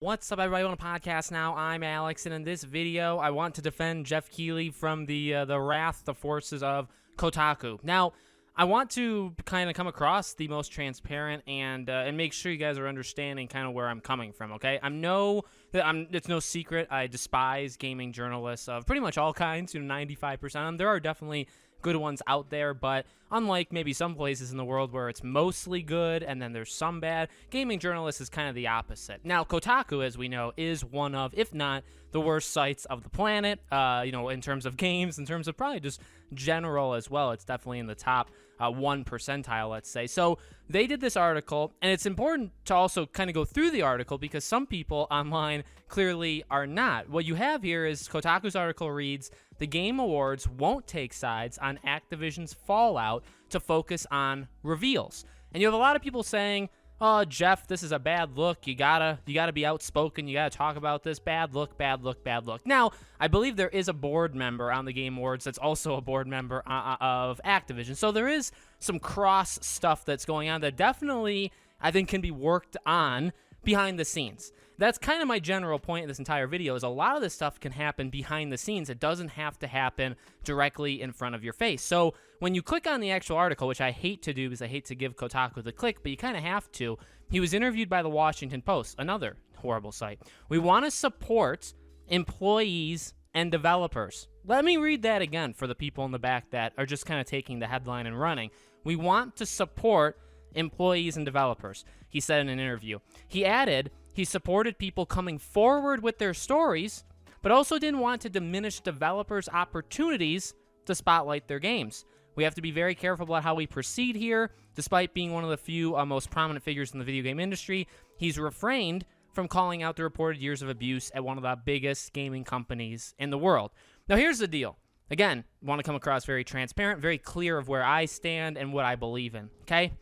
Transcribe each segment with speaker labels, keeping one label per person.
Speaker 1: What's up, everybody on the podcast now? I'm Alex, and in this video, I want to defend Geoff Keighley from the wrath, the forces of Kotaku. Now, I want to kind of come across the most transparent and make sure you guys are understanding kind of where I'm coming from. Okay, it's no secret I despise gaming journalists of pretty much all kinds. 95% of them. There are definitely good ones out there, but unlike maybe some places in the world where it's mostly good and then there's some bad, gaming journalists is kind of the opposite. Now, Kotaku, as we know, is one of, if not the worst sites of the planet, in terms of games, in terms of probably just general as well. It's definitely in the top 1 percentile, let's say. So they did this article, and it's important to also kind of go through the article because some people online clearly are not. What you have here is Kotaku's article reads, "The Game Awards won't take sides on Activision's fallout to focus on reveals." And you have a lot of people saying, "Oh, Geoff, this is a bad look. You gotta be outspoken. You gotta talk about this. Bad look, bad look, bad look." Now, I believe there is a board member on the Game Awards that's also a board member of Activision. So there is some cross stuff that's going on that definitely, I think, can be worked on behind the scenes. That's kind of my general point in this entire video, is a lot of this stuff can happen behind the scenes. It doesn't have to happen directly in front of your face. So when you click on the actual article, which I hate to do because I hate to give Kotaku the click, but you kind of have to, he was interviewed by the Washington Post, another horrible site. "We want to support employees and developers." Let me read that again for the people in the back that are just kind of taking the headline and running. "We want to support employees and developers," he said in an interview. He added he supported people coming forward with their stories, but also didn't want to diminish developers' opportunities to spotlight their games. "We have to be very careful about how we proceed here. Despite being one of the few most prominent figures in the video game industry, he's refrained from calling out the reported years of abuse at one of the biggest gaming companies in the world." Now, here's the deal. Again, want to come across very transparent, very clear of where I stand and what I believe in, okay?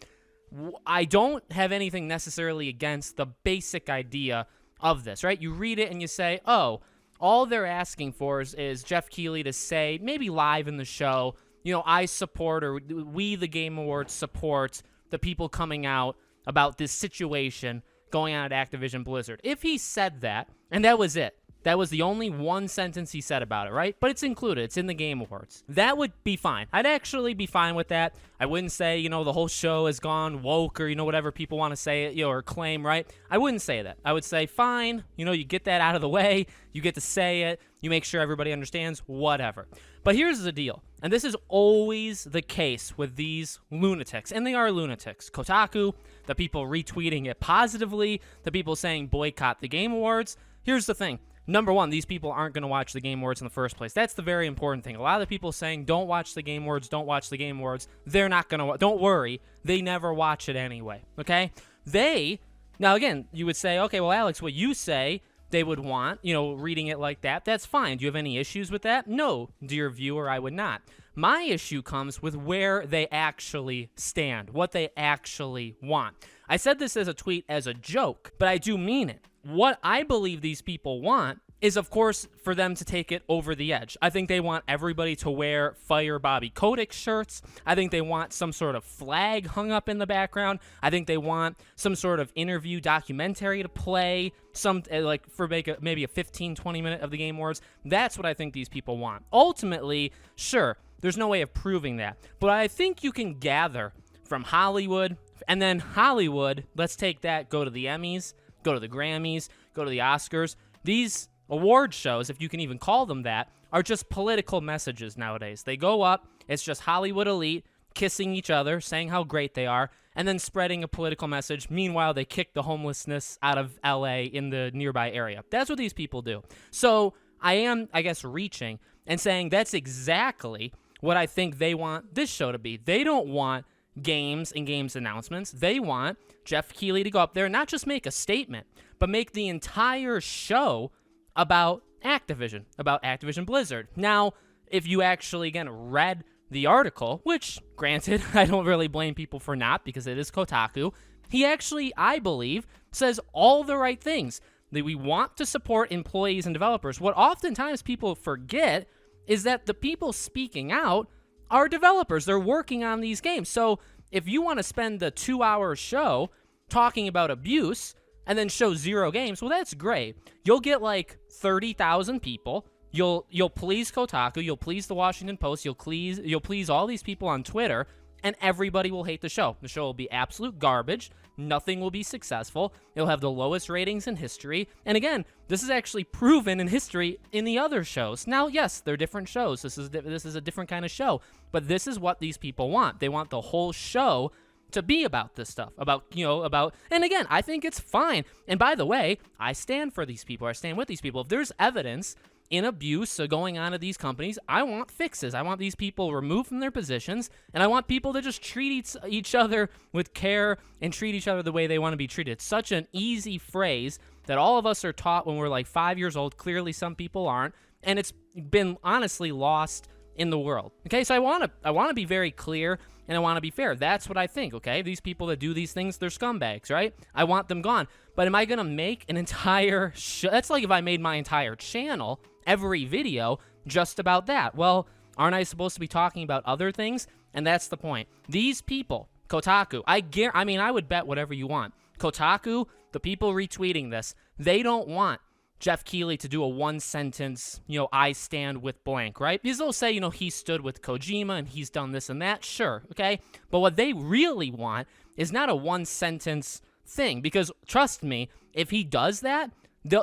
Speaker 1: I don't have anything necessarily against the basic idea of this, right? You read it and you say, oh, all they're asking for is Geoff Keighley to say, maybe live in the show, I support, or we, the Game Awards, support the people coming out about this situation going on at Activision Blizzard. If he said that, and that was it, that was the only one sentence he said about it, right? But it's included. It's in the Game Awards. That would be fine. I'd actually be fine with that. I wouldn't say, the whole show has gone woke or, whatever people want to say, or claim, right? I wouldn't say that. I would say, fine, you get that out of the way. You get to say it. You make sure everybody understands, whatever. But here's the deal. And this is always the case with these lunatics. And they are lunatics. Kotaku, the people retweeting it positively, the people saying boycott the Game Awards. Here's the thing. Number one, these people aren't going to watch the Game Awards in the first place. That's the very important thing. A lot of the people saying, don't watch the Game Awards, don't watch the Game Awards, they're not going to, don't worry, they never watch it anyway, okay? Now again, you would say, okay, well, Alex, what you say they would want, reading it like that, that's fine. Do you have any issues with that? No, dear viewer, I would not. My issue comes with where they actually stand, what they actually want. I said this as a tweet as a joke, but I do mean it. What I believe these people want is, of course, for them to take it over the edge. I think they want everybody to wear Fire Bobby Kotick shirts. I think they want some sort of flag hung up in the background. I think they want some sort of interview documentary to play, maybe a 15, 20 minute of the Game Awards. That's what I think these people want. Ultimately, sure, there's no way of proving that. But I think you can gather from Hollywood, and then Hollywood, let's take that, go to the Emmys, go to the Grammys, go to the Oscars. These award shows, if you can even call them that, are just political messages nowadays. They go up, it's just Hollywood elite kissing each other, saying how great they are, and then spreading a political message. Meanwhile, they kick the homelessness out of LA in the nearby area. That's what these people do. So I am, reaching and saying that's exactly what I think they want this show to be. They don't want games and games announcements. They want Geoff Keighley to go up there and not just make a statement, but make the entire show about Activision Blizzard. Now, if you actually, again, read the article, which, granted, I don't really blame people for not, because it is Kotaku, he actually, I believe, says all the right things. That we want to support employees and developers. What oftentimes people forget is that the people speaking out are developers. They're working on these games. So if you want to spend the 2-hour show talking about abuse, and then show 0 games, well, that's great. You'll get like 30,000 people. You'll please Kotaku, you'll please the Washington Post, you'll please all these people on Twitter, and everybody will hate the show. The show will be absolute garbage. Nothing will be successful. It'll have the lowest ratings in history. And again, this is actually proven in history in the other shows. Now, yes, they're different shows. This is a different kind of show. But this is what these people want. They want the whole show to be about this stuff, and again, I think it's fine. And by the way, I stand for these people. I stand with these people. If there's evidence in abuse going on at these companies, I want fixes. I want these people removed from their positions, and I want people to just treat each other with care and treat each other the way they want to be treated. It's such an easy phrase that all of us are taught when we're like 5 years old. Clearly, some people aren't, and it's been honestly lost in the world. Okay, so I want to be very clear, and I want to be fair. That's what I think. Okay, these people that do these things, they're scumbags, right? I want them gone. But am I gonna make an entire show? That's like if I made my entire channel, every video, just about that. Well, aren't I supposed to be talking about other things? And that's the point. These people, Kotaku, I would bet whatever you want. Kotaku, the people retweeting this, they don't want Geoff Keighley to do a 1-sentence, I stand with blank, right? Because they'll say, he stood with Kojima and he's done this and that, sure, okay? But what they really want is not a 1-sentence thing, because trust me, if he does that,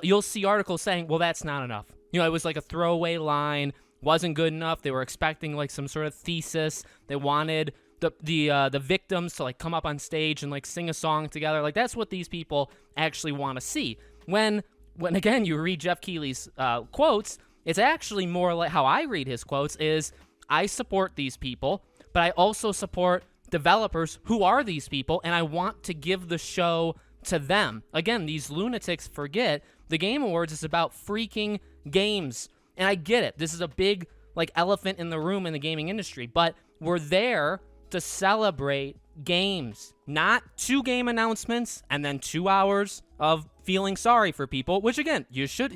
Speaker 1: you'll see articles saying, well, that's not enough. It was like a throwaway line, wasn't good enough. They were expecting like some sort of thesis. They wanted the victims to like come up on stage and like sing a song together. Like that's what these people actually want to see. When again you read Geoff Keighley's quotes, it's actually more like how I read his quotes is, I support these people, but I also support developers who are these people, and I want to give the show to them. Again, these lunatics forget the Game Awards is about freaking games. And I get it. This is a big like elephant in the room in the gaming industry, but we're there to celebrate games, not 2 game announcements and then 2 hours of feeling sorry for people, which again, you should,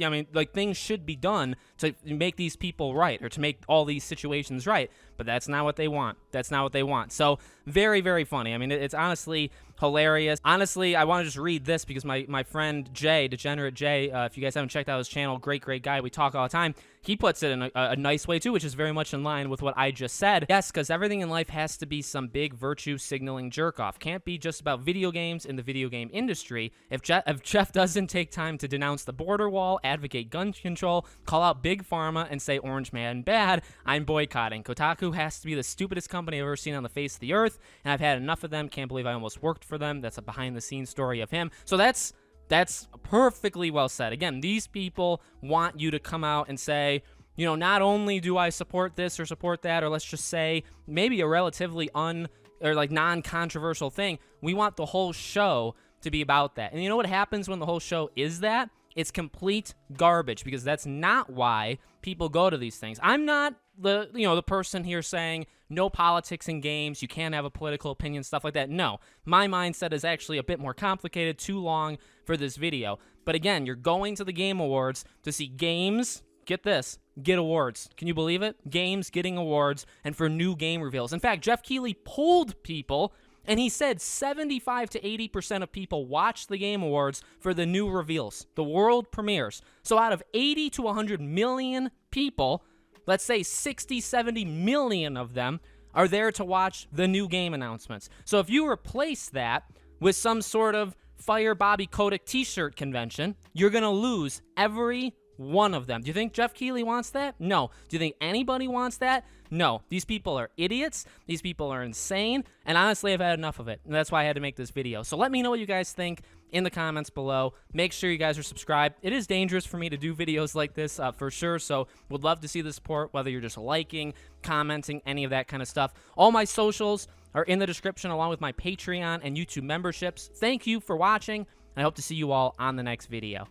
Speaker 1: things should be done to make these people right, or to make all these situations right, but that's not what they want. That's not what they want. So very, very funny. It's honestly hilarious. Honestly, I want to just read this because my friend Jay, Degenerate Jay, if you guys haven't checked out his channel, great guy, we talk all the time, he puts it in a nice way too, which is very much in line with what I just said. Yes, because everything in life has to be some big virtue signaling jerk-off. Can't be just about video games in the video game industry. If Geoff doesn't take time to denounce the border wall, advocate gun control, call out Big Pharma, and say Orange Man bad, I'm boycotting. Kotaku has to be the stupidest company I've ever seen on the face of the earth, and I've had enough of them. Can't believe I almost worked for them. That's a behind-the-scenes story of him. So that's perfectly well said. Again, these people want you to come out and say, not only do I support this or support that, or let's just say maybe a relatively non-controversial thing, we want the whole show to be about that. And you know what happens when the whole show is that? It's complete garbage, because that's not why people go to these things. I'm not the person here saying no politics in games, you can't have a political opinion, stuff like that. No, my mindset is actually a bit more complicated, too long for this video. But again, you're going to the Game Awards to see games, get this, get awards. Can you believe it? Games getting awards, and for new game reveals. In fact, Geoff Keighley polled people, and he said 75 to 80% of people watch the Game Awards for the new reveals, the world premieres. So out of 80 to 100 million people, let's say 60, 70 million of them are there to watch the new game announcements. So if you replace that with some sort of Fire Bobby Kotick t-shirt convention, you're going to lose every one of them. Do you think Geoff Keighley wants that? No. Do you think anybody wants that? No. These people are idiots. These people are insane. And honestly, I've had enough of it. And that's why I had to make this video. So let me know what you guys think in the comments below. Make sure you guys are subscribed. It is dangerous for me to do videos like this for sure. So would love to see the support, whether you're just liking, commenting, any of that kind of stuff. All my socials are in the description, along with my Patreon and YouTube memberships. Thank you for watching. I hope to see you all on the next video.